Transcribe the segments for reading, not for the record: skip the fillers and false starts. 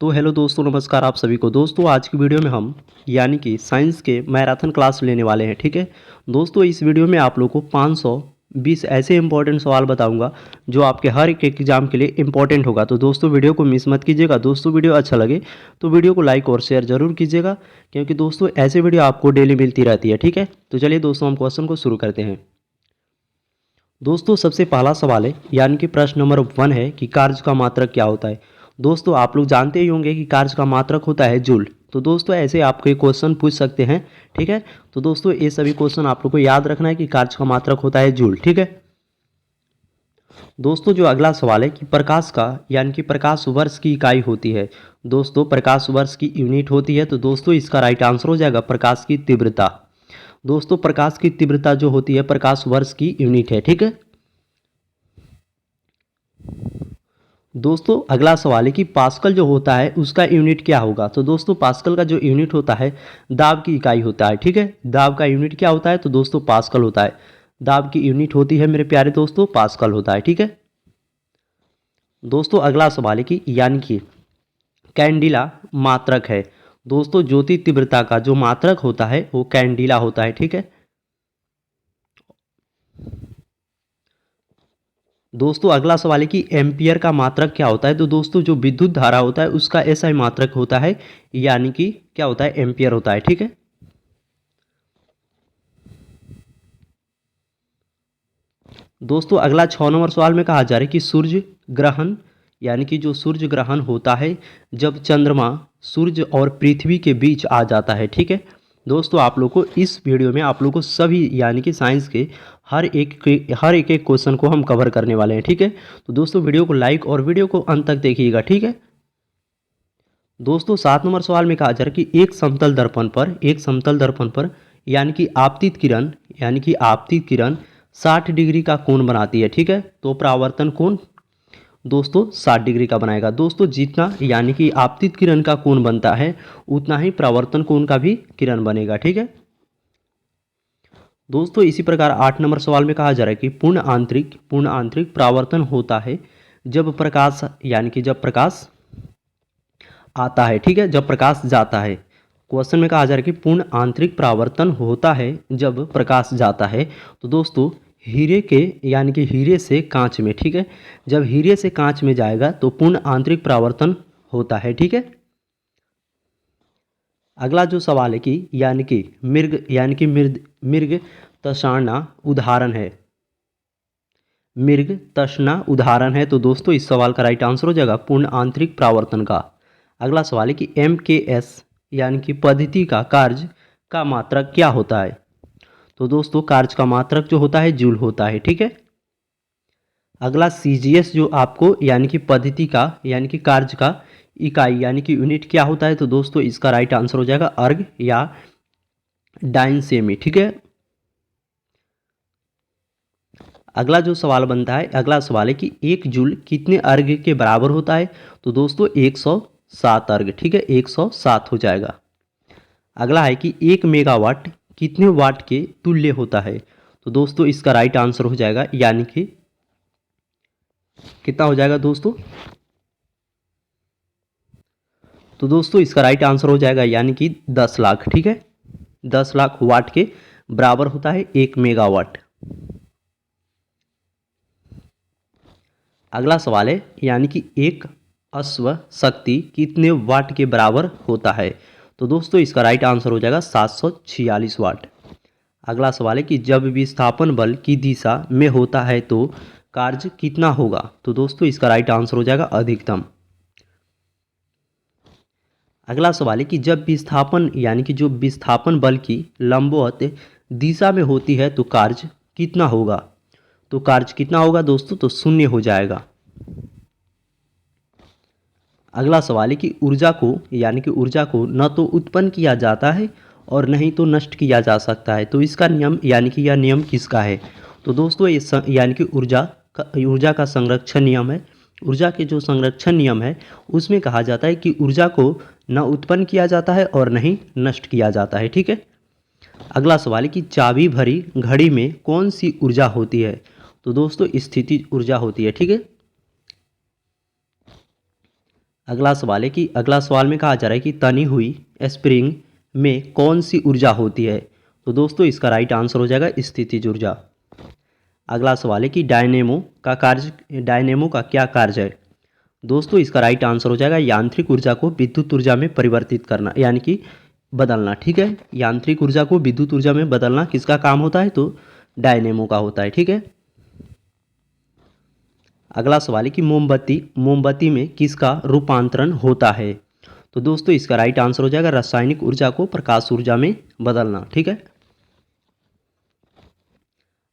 तो हेलो दोस्तों, नमस्कार आप सभी को। दोस्तों आज की वीडियो में हम यानी कि साइंस के मैराथन क्लास लेने वाले हैं। ठीक है दोस्तों, इस वीडियो में आप लोग को 520 ऐसे इंपॉर्टेंट सवाल बताऊंगा जो आपके हर एक एग्जाम के लिए इंपॉर्टेंट होगा। तो दोस्तों वीडियो को मिस मत कीजिएगा। दोस्तों वीडियो अच्छा लगे तो वीडियो को लाइक और शेयर जरूर कीजिएगा, क्योंकि दोस्तों ऐसे वीडियो आपको डेली मिलती रहती है। ठीक है, तो चलिए दोस्तों हम क्वेश्चन को शुरू करते हैं। दोस्तों सबसे पहला सवाल है यानी कि प्रश्न नंबर 1 है कि कार्य का मात्रक क्या होता है। दोस्तों आप लोग जानते ही होंगे कि कार्य का मात्रक होता है जूल। तो दोस्तों ऐसे आपके क्वेश्चन पूछ सकते हैं। ठीक है, तो दोस्तों ये सभी क्वेश्चन आप लोग को याद रखना है कि कार्य का मात्रक होता है जूल। ठीक है दोस्तों, जो अगला सवाल है कि प्रकाश का यानी कि प्रकाश वर्ष की इकाई होती है। दोस्तों प्रकाश वर्ष की यूनिट होती है। तो दोस्तों इसका राइट आंसर हो जाएगा प्रकाश की तीव्रता। दोस्तों प्रकाश की तीव्रता जो होती है प्रकाश वर्ष की यूनिट है। ठीक है दोस्तों अगला सवाल है कि पास्कल जो होता है उसका यूनिट क्या होगा। तो दोस्तों पास्कल का जो यूनिट होता है दाब की इकाई होता है। ठीक है, दाब का यूनिट क्या होता है तो दोस्तों पास्कल होता है। दाब की यूनिट होती है मेरे प्यारे दोस्तों पास्कल होता है। ठीक है दोस्तों अगला सवाल है कि यानी कि कैंडिला मात्रक है। दोस्तों ज्योति तीव्रता का जो मात्रक होता है वो कैंडिला होता है। ठीक है दोस्तों अगला सवाल है कि एम्पियर का मात्रक क्या होता है। तो दोस्तों जो विद्युत धारा होता है उसका ऐसा ही मात्रक होता है, यानी कि क्या होता है एम्पियर होता है। ठीक है दोस्तों अगला 6 नंबर सवाल में कहा जा रहा है कि सूर्य ग्रहण यानी कि जो सूर्य ग्रहण होता है जब चंद्रमा सूर्य और पृथ्वी के बीच आ जाता है। ठीक है दोस्तों आप लोग को इस वीडियो में आप लोग को सभी यानी कि साइंस के हर एक क्वेश्चन को हम कवर करने वाले हैं। ठीक है, तो दोस्तों वीडियो को लाइक और वीडियो को अंत तक देखिएगा। ठीक है दोस्तों 7 नंबर सवाल में कहा जा रहा है कि एक समतल दर्पण पर यानी कि आपतित किरण 60 डिग्री का कोण बनाती है। ठीक है, तो परावर्तन कोण दोस्तों 60 डिग्री का बनाएगा। दोस्तों जितना यानी कि आपतित किरण का कोण बनता है उतना ही परावर्तन कोण का भी किरण बनेगा। ठीक है दोस्तों इसी प्रकार 8 नंबर सवाल में कहा जा रहा है कि पूर्ण आंतरिक परावर्तन होता है जब प्रकाश यानी कि जब प्रकाश आता है। ठीक है, जब प्रकाश जाता है। क्वेश्चन में कहा जा रहा है कि पूर्ण आंतरिक परावर्तन होता है जब प्रकाश जाता है। तो दोस्तों हीरे के यानी कि हीरे से कांच में, ठीक है, जब हीरे से कांच में जाएगा तो पूर्ण आंतरिक परावर्तन होता है। ठीक है अगला जो सवाल है कि मृग तषाणा उदाहरण है। मृग तृष्णा उदाहरण है। तो दोस्तों इस सवाल का राइट आंसर हो जाएगा पूर्ण आंतरिक परावर्तन का। अगला सवाल है कि MKS यानी कि पद्धति का कार्य का मात्रक क्या होता है। तो दोस्तों कार्य का मात्रक जो होता है जूल होता है। ठीक है अगला CGS जो आपको यानी कि पद्धति का यानी कि कार्य का इकाई यानी कि यूनिट क्या होता है। तो दोस्तों इसका राइट आंसर हो जाएगा अर्ग या डाइन सेमी। ठीक है अगला जो सवाल बनता है, अगला सवाल है कि 1 जूल कितने अर्ग के बराबर होता है। तो दोस्तों 107 अर्ग। ठीक है 107 हो जाएगा। अगला है कि 1 मेगावाट कितने वाट के तुल्य होता है। तो दोस्तों इसका राइट आंसर हो जाएगा यानी कि कितना हो जाएगा दोस्तों। तो दोस्तों इसका राइट आंसर हो जाएगा यानी कि 10 लाख। ठीक है 10 लाख वाट के बराबर होता है 1 मेगावाट। अगला सवाल है यानी कि एक अश्व शक्ति कितने वाट के बराबर होता है। तो दोस्तों इसका राइट आंसर हो जाएगा 746 वाट। अगला सवाल है कि जब विस्थापन बल की दिशा में होता है तो कार्य कितना होगा। तो दोस्तों इसका राइट आंसर हो जाएगा अधिकतम। अगला सवाल है कि जब विस्थापन यानी कि जो विस्थापन बल की लंबवत दिशा में होती है तो कार्य कितना होगा। तो कार्य कितना होगा दोस्तों तो 0 हो जाएगा। अगला सवाल है कि ऊर्जा को यानी कि ऊर्जा को न तो उत्पन्न किया जाता है और नहीं तो नष्ट किया जा सकता है। तो इसका नियम यानी कि यह नियम किसका है। तो दोस्तों ये यानी कि ऊर्जा का संरक्षण नियम है। ऊर्जा के जो संरक्षण नियम है उसमें कहा जाता है कि ऊर्जा को न उत्पन्न किया जाता है और नहीं नष्ट किया जाता है। ठीक है अगला सवाल है कि चाबी भरी घड़ी में कौन सी ऊर्जा होती है। तो दोस्तों स्थिति ऊर्जा होती है। ठीक है अगला सवाल में कहा जा रहा है कि तनी हुई स्प्रिंग में कौन सी ऊर्जा होती है। तो दोस्तों इसका राइट आंसर हो जाएगा स्थितिज ऊर्जा। अगला सवाल है कि डायनेमो का क्या कार्य है। दोस्तों इसका राइट आंसर हो जाएगा यांत्रिक ऊर्जा को विद्युत ऊर्जा में परिवर्तित करना, यानी कि बदलना। ठीक है, यांत्रिक ऊर्जा को विद्युत ऊर्जा में बदलना किसका काम होता है, तो डायनेमो का होता है। ठीक है। अगला सवाल है कि मोमबत्ती में किसका रूपांतरण होता है। तो दोस्तों इसका राइट आंसर हो जाएगा रासायनिक ऊर्जा को प्रकाश ऊर्जा में बदलना। ठीक है।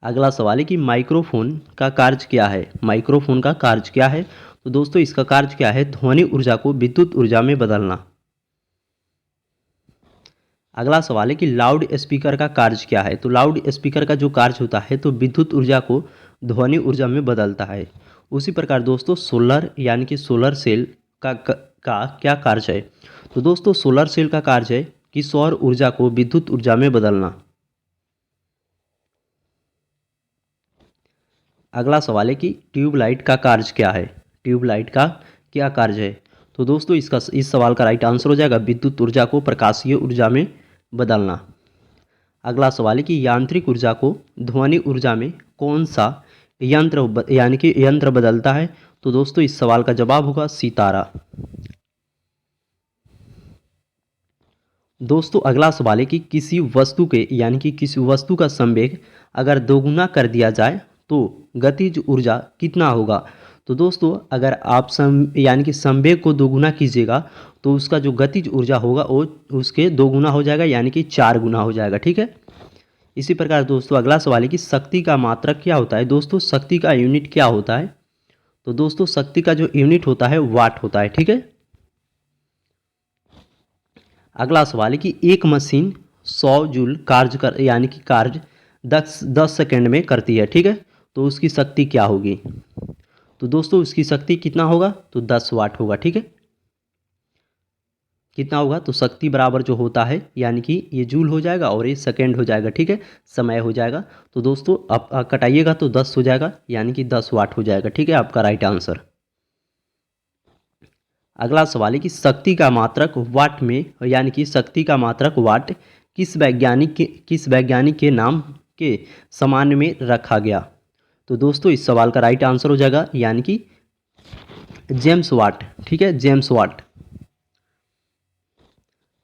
अगला सवाल है कि माइक्रोफोन का कार्य क्या है। माइक्रोफोन का कार्य क्या है। तो दोस्तों इसका कार्य क्या है, ध्वनि ऊर्जा को विद्युत ऊर्जा में बदलना। अगला सवाल है कि लाउड स्पीकर का कार्य क्या है। तो लाउड स्पीकर का जो कार्य होता है तो विद्युत ऊर्जा को ध्वनि ऊर्जा में बदलता है। उसी प्रकार दोस्तों सोलर यानी कि सोलर सेल का क्या कार्य है। तो दोस्तों सोलर सेल का कार्य है कि सौर ऊर्जा को विद्युत ऊर्जा में बदलना। अगला सवाल है कि ट्यूबलाइट का कार्य क्या है। ट्यूबलाइट का क्या कार्य है। तो दोस्तों इस सवाल का राइट आंसर हो जाएगा विद्युत ऊर्जा को प्रकाशीय ऊर्जा में बदलना। अगला सवाल है कि यांत्रिक ऊर्जा को ध्वनि ऊर्जा में कौन सा यानी कि यंत्र बदलता है। तो दोस्तों इस सवाल का जवाब होगा सितारा। दोस्तों अगला सवाल है कि किसी वस्तु का संवेग अगर दोगुना कर दिया जाए तो गतिज ऊर्जा कितना होगा। तो दोस्तों अगर आप यानी कि संवेग को दोगुना कीजिएगा तो उसका जो गतिज ऊर्जा होगा वो उसके दोगुना हो जाएगा, यानी कि 4 गुना हो जाएगा। ठीक है। इसी प्रकार दोस्तों अगला सवाल है कि शक्ति का मात्रक क्या होता है। दोस्तों शक्ति का यूनिट क्या होता है। तो दोस्तों शक्ति का जो यूनिट होता है वाट होता है। ठीक है। अगला सवाल है कि एक मशीन 100 जूल कार्य 10 सेकेंड में करती है। ठीक है। तो उसकी शक्ति क्या होगी। तो दोस्तों उसकी शक्ति कितना होगा, तो 10 वाट होगा। ठीक है। कितना होगा, तो शक्ति बराबर जो होता है यानी कि ये जूल हो जाएगा और ये सेकेंड हो जाएगा। ठीक है, समय हो जाएगा। तो दोस्तों आप कटाइएगा तो 10 हो जाएगा, यानी कि 10 वाट हो जाएगा। ठीक है, आपका राइट आंसर। अगला सवाल है कि शक्ति का मात्रक वाट में, यानी कि शक्ति का मात्रक वाट किस वैज्ञानिक के नाम के सामान्य में रखा गया। तो दोस्तों इस सवाल का राइट आंसर हो जाएगा यानी कि जेम्स वाट। ठीक है, जेम्स वाट।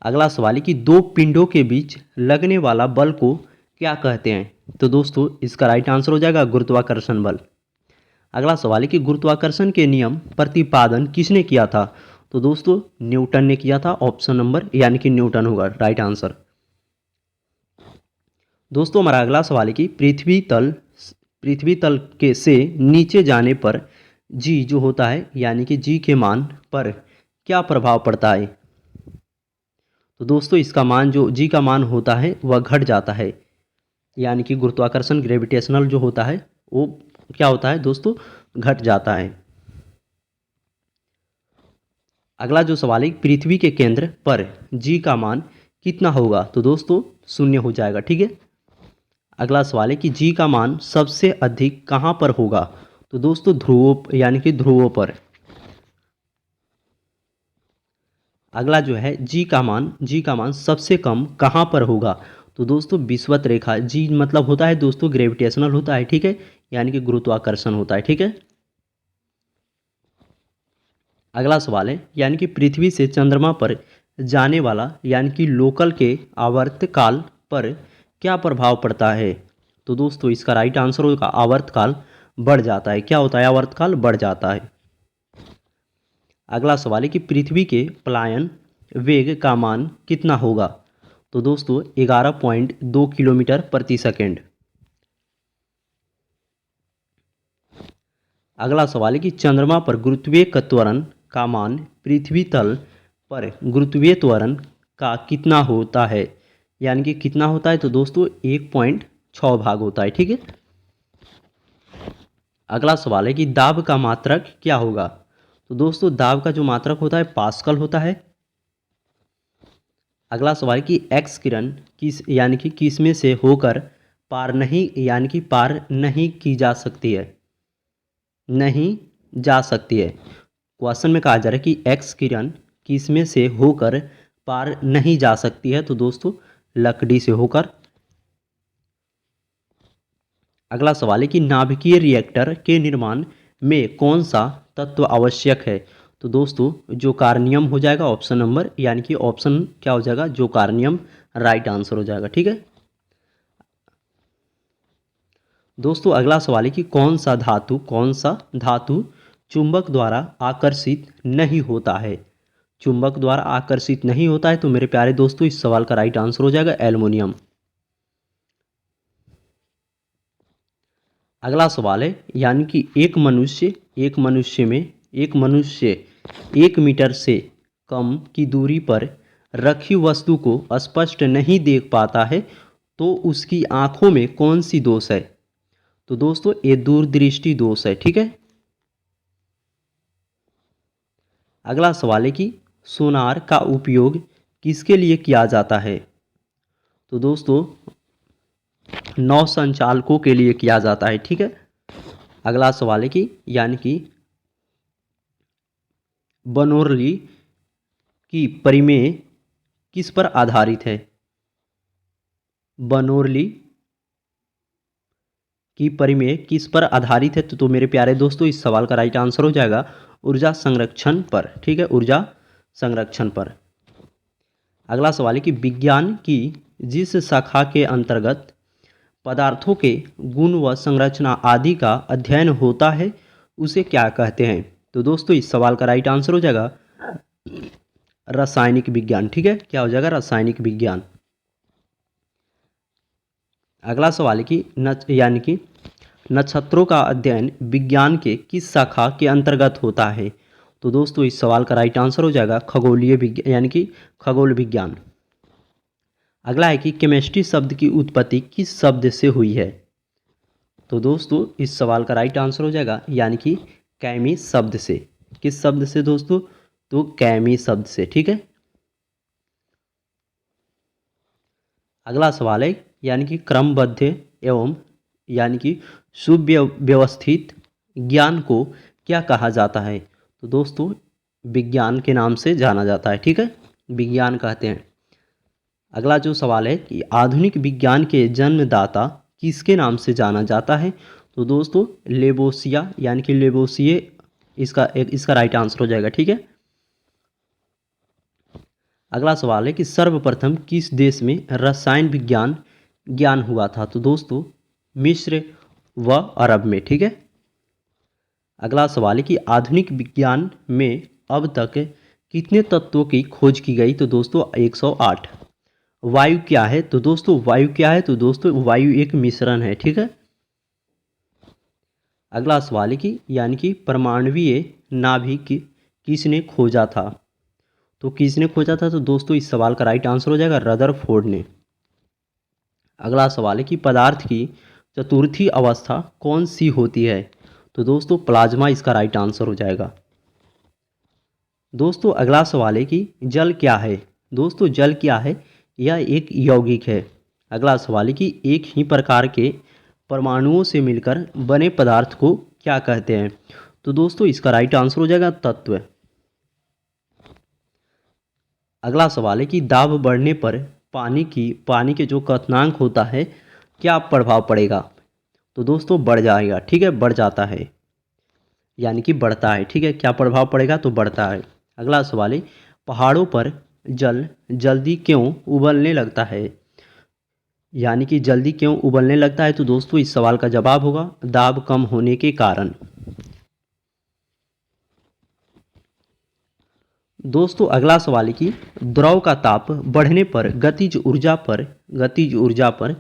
अगला सवाल है कि दो पिंडों के बीच लगने वाला बल को क्या कहते हैं। तो दोस्तों इसका राइट आंसर हो जाएगा गुरुत्वाकर्षण बल। अगला सवाल है कि गुरुत्वाकर्षण के नियम प्रतिपादन किसने किया था। तो दोस्तों न्यूटन ने किया था। ऑप्शन नंबर यानी कि न्यूटन होगा राइट आंसर। दोस्तों हमारा अगला सवाल है कि पृथ्वी तल के से नीचे जाने पर जी जो होता है यानी कि जी के मान पर क्या प्रभाव पड़ता है। तो दोस्तों इसका मान जो जी का मान होता है वह घट जाता है, यानी कि गुरुत्वाकर्षण ग्रेविटेशनल जो होता है वो क्या होता है दोस्तों, घट जाता है। अगला जो सवाल है पृथ्वी के केंद्र पर जी का मान कितना होगा। तो दोस्तों 0 हो जाएगा। ठीक है। अगला सवाल है कि जी का मान सबसे अधिक कहाँ पर होगा। तो दोस्तों ध्रुवों यानी कि ध्रुवों पर। अगला जो है जी का मान सबसे कम कहाँ पर होगा। तो दोस्तों विषुवत रेखा, जी मतलब होता है दोस्तों ग्रेविटेशनल होता है। ठीक है, यानी कि गुरुत्वाकर्षण होता है। ठीक है। अगला सवाल है यानी कि पृथ्वी से चंद्रमा पर जाने वाला यानी कि लोकल के आवर्तकाल पर क्या प्रभाव पड़ता है। तो दोस्तों इसका राइट आंसर होगा आवर्तकाल बढ़ जाता है। क्या होता है, आवर्तकाल बढ़ जाता है। अगला सवाल है कि पृथ्वी के पलायन वेग का मान कितना होगा। तो दोस्तों 11.2 किलोमीटर प्रति सेकेंड। अगला सवाल है कि चंद्रमा पर गुरुत्वीय त्वरण का मान पृथ्वी तल पर गुरुत्वीय त्वरण का कितना होता है, यानी कि कितना होता है। तो दोस्तों 1.6 भाग होता है। ठीक है। अगला सवाल है कि दाब का मात्रक क्या होगा। तो दोस्तों दाब का जो मात्रक होता है पास्कल होता है। अगला सवाल कि एक्स किरण यानी कि किस में से होकर पार नहीं की जा सकती है, नहीं जा सकती है। क्वेश्चन में कहा जा रहा है कि एक्स किरण किसमें से होकर पार नहीं जा सकती है, तो दोस्तों लकड़ी से होकर। अगला सवाल है कि नाभिकीय रिएक्टर के निर्माण में कौन सा तत्व आवश्यक है, तो दोस्तों जो कार्नियम हो जाएगा ऑप्शन नंबर, यानी कि ऑप्शन क्या हो जाएगा, जो कार्नियम राइट आंसर हो जाएगा। ठीक है दोस्तों, अगला सवाल है कि कौन सा धातु चुंबक द्वारा आकर्षित नहीं होता है, चुंबक द्वारा आकर्षित नहीं होता है, तो मेरे प्यारे दोस्तों इस सवाल का राइट आंसर हो जाएगा एल्युमिनियम। अगला सवाल है यानी कि एक मनुष्य 1 मीटर से कम की दूरी पर रखी वस्तु को स्पष्ट नहीं देख पाता है, तो उसकी आंखों में कौन सी दोष है, तो दोस्तों ये दूरदृष्टि दोष है। ठीक है अगला सवाल है कि सोनार का उपयोग किसके लिए किया जाता है, तो दोस्तों नौ संचालकों के लिए किया जाता है। ठीक है अगला सवाल है कि यानी कि बर्नौली की परिमेय किस पर आधारित है, बर्नौली की परिमेय किस पर आधारित है, तो मेरे प्यारे दोस्तों इस सवाल का राइट आंसर हो जाएगा ऊर्जा संरक्षण पर। ठीक है ऊर्जा संरक्षण पर। अगला सवाल है कि विज्ञान की जिस शाखा के अंतर्गत पदार्थों के गुण व संरचना आदि का अध्ययन होता है उसे क्या कहते हैं, तो दोस्तों इस सवाल का राइट आंसर हो जाएगा रासायनिक विज्ञान। ठीक है क्या हो जाएगा, रासायनिक विज्ञान। अगला सवाल है कि यानी कि नक्षत्रों का अध्ययन विज्ञान के किस शाखा के अंतर्गत होता है, तो दोस्तों इस सवाल का राइट आंसर हो जाएगा खगोलीय विज्ञान यानी कि खगोल विज्ञान। अगला है कि केमिस्ट्री शब्द की उत्पत्ति किस शब्द से हुई है, तो दोस्तों इस सवाल का राइट आंसर हो जाएगा यानी कि कैमी शब्द से। किस शब्द से दोस्तों, तो कैमी शब्द से। ठीक है अगला सवाल है यानी कि क्रमबद्ध एवं यानी कि सुव्यवस्थित ज्ञान को क्या कहा जाता है, तो दोस्तों विज्ञान के नाम से जाना जाता है। ठीक है विज्ञान कहते हैं। अगला जो सवाल है कि आधुनिक विज्ञान के जन्मदाता किसके नाम से जाना जाता है, तो दोस्तों लेबोसिया यानी कि लेबोसिए इसका राइट आंसर हो जाएगा। ठीक है अगला सवाल है कि सर्वप्रथम किस देश में रसायन विज्ञान ज्ञान हुआ था, तो दोस्तों मिस्र व अरब में। ठीक है अगला सवाल है कि आधुनिक विज्ञान में अब तक कितने तत्वों की खोज की गई, तो दोस्तों 108। वायु क्या है, तो दोस्तों वायु एक मिश्रण है। ठीक है अगला सवाल है कि यानी कि परमाणुवीय नाभिक किसने खोजा था, तो किसने खोजा था, तो दोस्तों इस सवाल का राइट आंसर हो जाएगा रदरफोर्ड ने। अगला सवाल है कि पदार्थ की चतुर्थी अवस्था कौन सी होती है, तो दोस्तों प्लाज्मा इसका राइट आंसर हो जाएगा। दोस्तों अगला सवाल है कि जल क्या है, दोस्तों जल क्या है, यह एक यौगिक है। अगला सवाल है कि एक ही प्रकार के परमाणुओं से मिलकर बने पदार्थ को क्या कहते हैं, तो दोस्तों इसका राइट आंसर हो जाएगा तत्व। अगला सवाल है कि दाब बढ़ने पर पानी के जो क्वथनांक होता है क्या प्रभाव पड़ेगा, तो दोस्तों बढ़ जाएगा। ठीक है बढ़ जाता है यानी कि बढ़ता है। ठीक है क्या प्रभाव पड़ेगा, तो बढ़ता है। अगला सवाल है पहाड़ों पर जल जल्दी क्यों उबलने लगता है, यानी कि जल्दी क्यों उबलने लगता है, तो दोस्तों इस सवाल का जवाब होगा दाब कम होने के कारण। दोस्तों अगला सवाल है कि द्रव का ताप बढ़ने पर गतिज ऊर्जा पर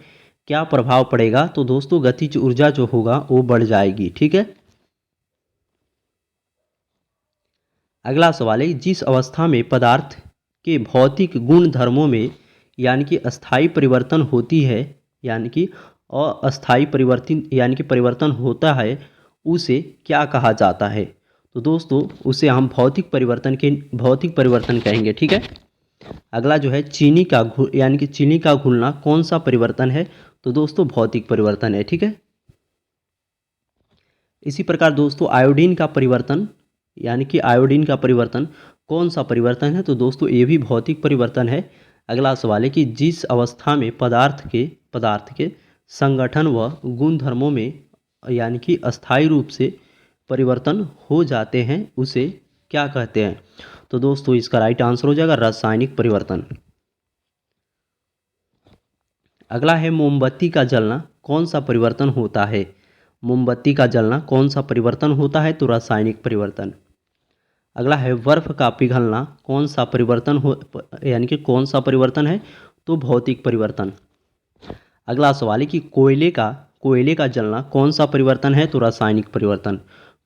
क्या प्रभाव पड़ेगा, तो दोस्तों गतिज ऊर्जा जो होगा वो बढ़ जाएगी। ठीक है अगला सवाल है जिस अवस्था में पदार्थ के भौतिक गुण धर्मों में यानी कि अस्थायी परिवर्तन होती है यानी कि अस्थायी परिवर्तन होता है उसे क्या कहा जाता है, तो दोस्तों उसे हम भौतिक परिवर्तन कहेंगे। ठीक है अगला जो है चीनी का घुलना कौन सा परिवर्तन है, तो दोस्तों भौतिक परिवर्तन है। ठीक है इसी प्रकार दोस्तों आयोडीन का परिवर्तन यानी कि आयोडीन का परिवर्तन कौन सा परिवर्तन है? तो दोस्तों ये भी भौतिक परिवर्तन है। अगला सवाल है कि जिस अवस्था में पदार्थ के संगठन व गुणधर्मों में यानी कि अस्थायी रूप से परिवर्तन हो जाते हैं उसे क्या कहते हैं? तो दोस्तों इसका राइट आंसर हो जाएगा रासायनिक परिवर्तन। अगला है मोमबत्ती का जलना कौन सा परिवर्तन होता है? मोमबत्ती का जलना कौन सा परिवर्तन होता है? तो रासायनिक परिवर्तन। अगला है बर्फ का पिघलना कौन सा परिवर्तन हो यानी कि कौन सा परिवर्तन है? तो भौतिक परिवर्तन। अगला सवाल है कि कोयले का जलना कौन सा परिवर्तन है? तो रासायनिक परिवर्तन।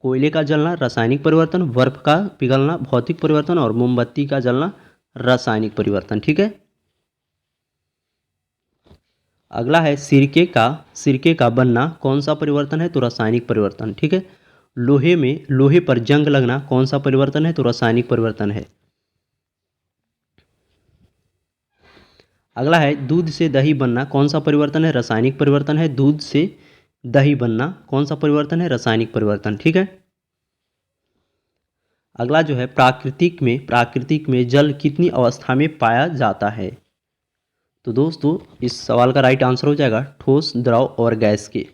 कोयले का जलना रासायनिक परिवर्तन, बर्फ का पिघलना भौतिक परिवर्तन और मोमबत्ती का जलना रासायनिक परिवर्तन। ठीक है। अगला है सिरके का बनना कौन सा परिवर्तन है? तो रासायनिक परिवर्तन। ठीक है। लोहे पर जंग लगना कौन सा परिवर्तन है? तो रासायनिक परिवर्तन है। अगला है दूध से दही बनना कौन सा परिवर्तन है? रासायनिक परिवर्तन है। दूध से दही बनना कौन सा परिवर्तन है? रासायनिक परिवर्तन। ठीक है। अगला जो है प्राकृतिक में जल कितनी अवस्था में पाया जाता है? तो दोस्तों इस सवाल का राइट आंसर हो जाएगा ठोस, द्रव और गैस के।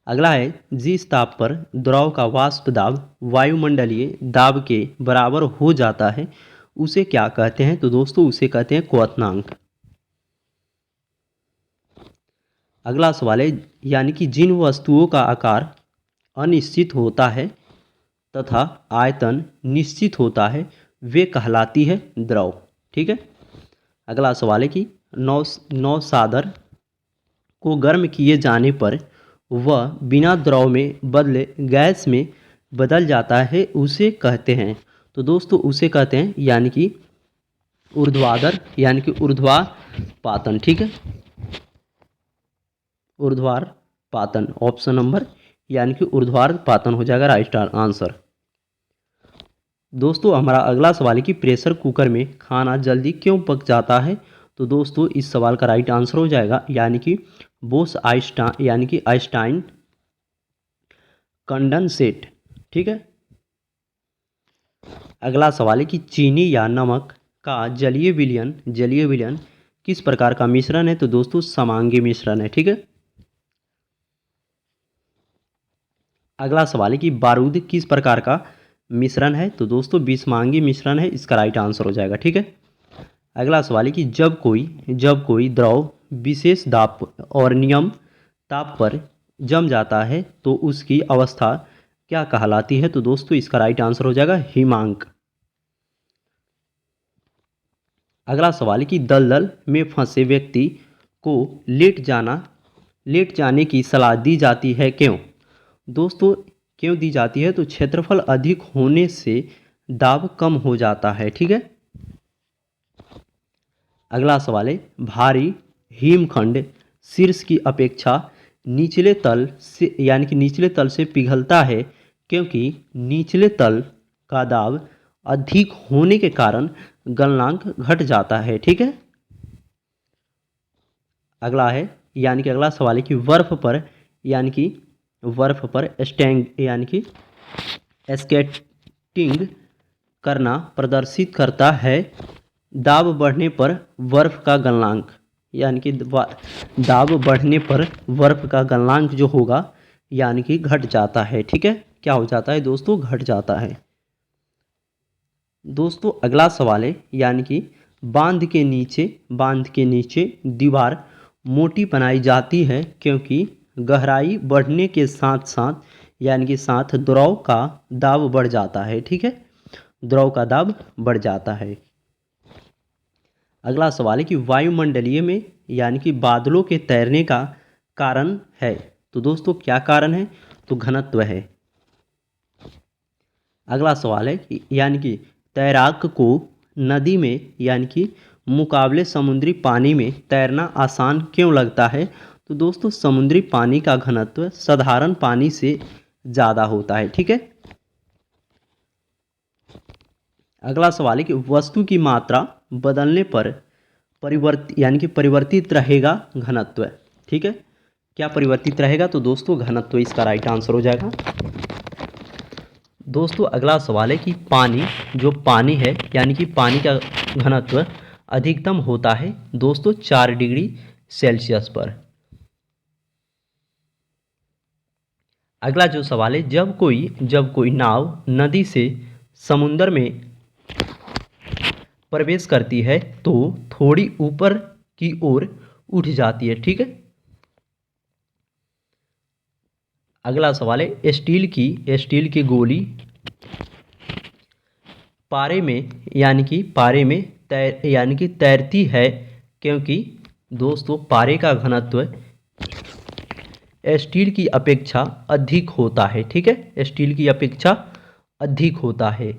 अगला है जिस ताप पर द्रव का वाष्प दाब वायुमंडलीय दाब के बराबर हो जाता है उसे क्या कहते हैं? तो दोस्तों उसे कहते हैं क्वथनांक। अगला सवाल है यानी कि जिन वस्तुओं का आकार अनिश्चित होता है तथा आयतन निश्चित होता है वे कहलाती है द्रव। ठीक है। अगला सवाल है कि नौसादर को गर्म किए जाने पर वह बिना द्रव में बदले गैस में बदल जाता है उसे कहते हैं। तो दोस्तों उसे कहते हैं यानी कि ऊर्ध्वाधर यानी कि ऊर्ध्वापातन। ठीक है। ऊर्ध्वापातन ऑप्शन नंबर यानी कि ऊर्ध्वापातन हो जाएगा राइट आंसर। दोस्तों हमारा अगला सवाल है कि प्रेशर कुकर में खाना जल्दी क्यों पक जाता है? तो दोस्तों इस सवाल का राइट आंसर हो जाएगा यानी कि आइंस्टाइन कंडेंसेट। ठीक है। अगला सवाल है कि चीनी या नमक का जलीय विलयन किस प्रकार का मिश्रण है? तो दोस्तों समांगी मिश्रण है। ठीक है। अगला सवाल है कि बारूद किस प्रकार का मिश्रण है? तो दोस्तों विषमांगी मिश्रण है, इसका राइट आंसर हो जाएगा। ठीक है। अगला सवाल है कि जब कोई द्रव विशेष दाब और नियम ताप पर जम जाता है तो उसकी अवस्था क्या कहलाती है? तो दोस्तों इसका राइट आंसर हो जाएगा हिमांक। अगला सवाल है कि दलदल में फंसे व्यक्ति को लेट जाने की सलाह दी जाती है क्यों? दोस्तों क्यों दी जाती है? तो क्षेत्रफल अधिक होने से दाब कम हो जाता है। ठीक है। अगला सवाल है भारी हिमखंड शीर्ष की अपेक्षा निचले तल से यानी कि निचले तल से पिघलता है क्योंकि निचले तल का दाब अधिक होने के कारण गलनांक घट जाता है। ठीक है। अगला है यानी कि अगला सवाल है कि बर्फ पर स्केटिंग करना प्रदर्शित करता है दाब बढ़ने पर बर्फ का गलनांक यानी कि दाब बढ़ने पर बर्फ का गलनांक जो होगा यानी कि घट जाता है। ठीक है। क्या हो जाता है दोस्तों? घट जाता है। दोस्तों अगला सवाल है यानी कि बांध के नीचे दीवार मोटी बनाई जाती है क्योंकि गहराई बढ़ने के साथ द्रव का दाब बढ़ जाता है। ठीक है। द्रव का दाब बढ़ जाता है। अगला सवाल है कि वायुमंडलीय में यानी कि बादलों के तैरने का कारण है। तो दोस्तों क्या कारण है? तो घनत्व है। अगला सवाल है कि यानी कि तैराक को नदी में यानी कि मुकाबले समुद्री पानी में तैरना आसान क्यों लगता है? तो दोस्तों समुद्री पानी का घनत्व साधारण पानी से ज़्यादा होता है। ठीक है। अगला सवाल है कि वस्तु की मात्रा बदलने पर परिवर्तित रहेगा घनत्व। ठीक है। क्या परिवर्तित रहेगा? तो दोस्तों घनत्व इसका राइट आंसर हो जाएगा। दोस्तों अगला सवाल है कि पानी, जो पानी है यानी कि पानी का घनत्व अधिकतम होता है दोस्तों 4 डिग्री सेल्सियस पर। अगला जो सवाल है, जब कोई नाव नदी से समुद्र में प्रवेश करती है तो थोड़ी ऊपर की ओर उठ जाती है, ठीक है। अगला सवाल है, स्टील की गोली पारे में तैरती है क्योंकि दोस्तों पारे का घनत्व स्टील की अपेक्षा अधिक होता है, ठीक है, स्टील की अपेक्षा अधिक होता है।